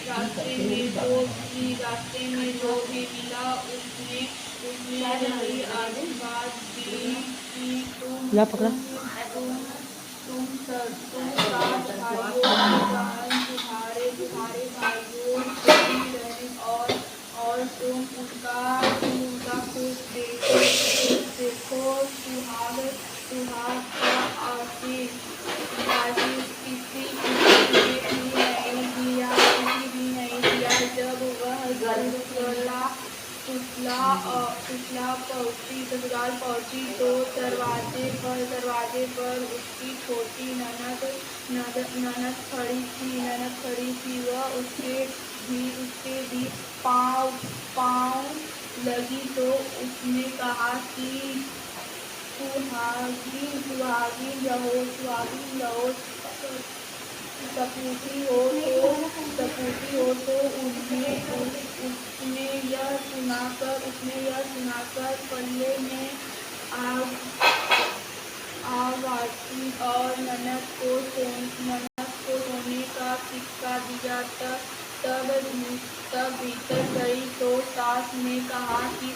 रास्ते में जो भी मिला उसने यही आशीर्वाद दी कि तुम सात भाइयों के कारण तुम्हारे भाइयों सुखी रहे और तुम उनका खुश देखो सुहाग का आशीष किसी ने भी नहीं दिया जब वह ससुराल पहुंची तो दरवाजे पर उसकी छोटी ननद खड़ी थी। वह उसके भी पाँव लगी तो उसने कहा कि सुहागिन रहो सपूती हो तो उसने यह सुनाकर पल्ले में आवाज़ी और ननद को सोने का सिक्का दिया। तब भीतर गई तो सास ने कहा कि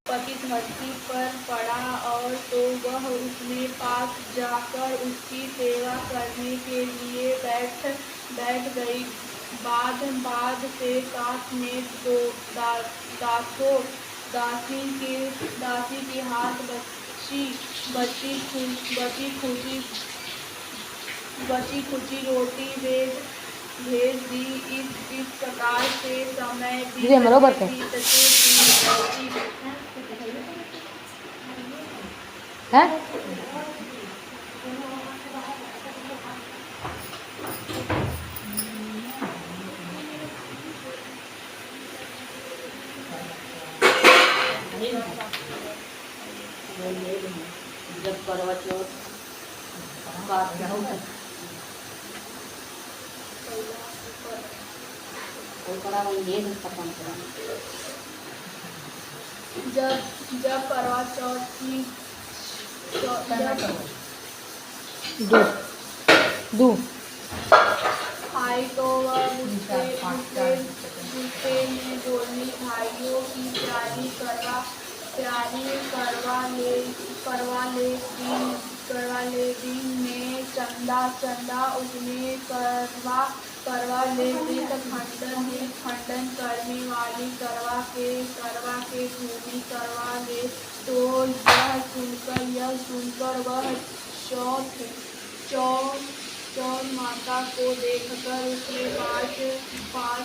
पति धरती पर पड़ा और तो वह उसके पास जाकर उसकी सेवा करने के लिए बैठ गई। बाद से सास ने दासी के हाथ बची खुची रोटी भेज दी। इस प्रकार से समय बीतते है जब करवा चौथ जब करवा चौथ की दो आई तो वह गुस्से में बोली, भाइयों की तैयारी करवा ले दिन में चंदा उसने करवा ले खंडन करने वाली करवा के भूमि करवा ले। तो यह सुनकर वह चौर माता को देखकर उसके पाँव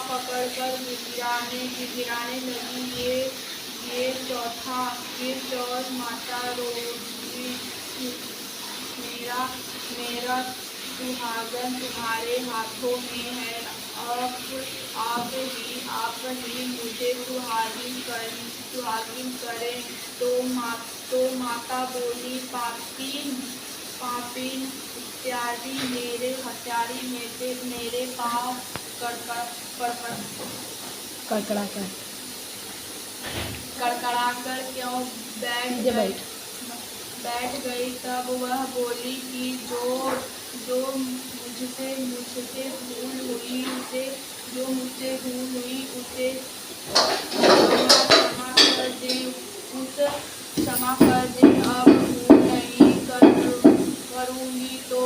पकड़कर गिराने लगी। ये चौर माता रोगी, मेरा सुहागन तुम्हारे हाथों में है। आप ही मुझे सुहागिन करें। तो माता बोली, पापीन इत्यादि मेरे पाँव कड़कड़ाकर क्यों बैठ गई। तब वह बोली कि जो मुझसे भूल हुई उसे क्षमा कर दे। अब भूल नहीं करूँगी तो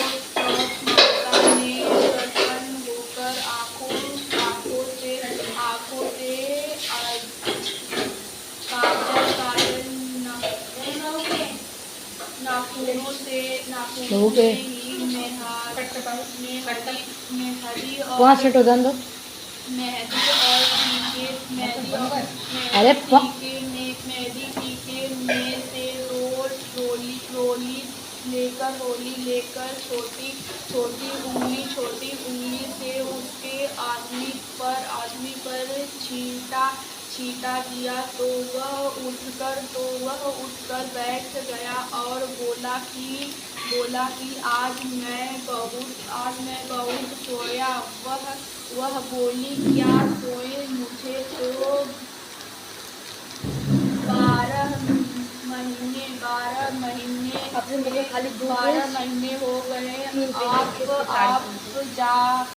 माता ने प्रसन्न होकर आँखों से काजल नाखूनों से मेहंदी और टीके में से रोली लेकर छोटी उंगली से उसके आदमी पर छींटा दिया। तो वह उठकर बैठ गया और बोला कि आज मैं बहुत सोया। वह बोली, क्या सोए, मुझे तो 12 महीने अपने मुझे खाली 2 12 पेज महीने हो गए। 3 पेज आप के साड़ी जा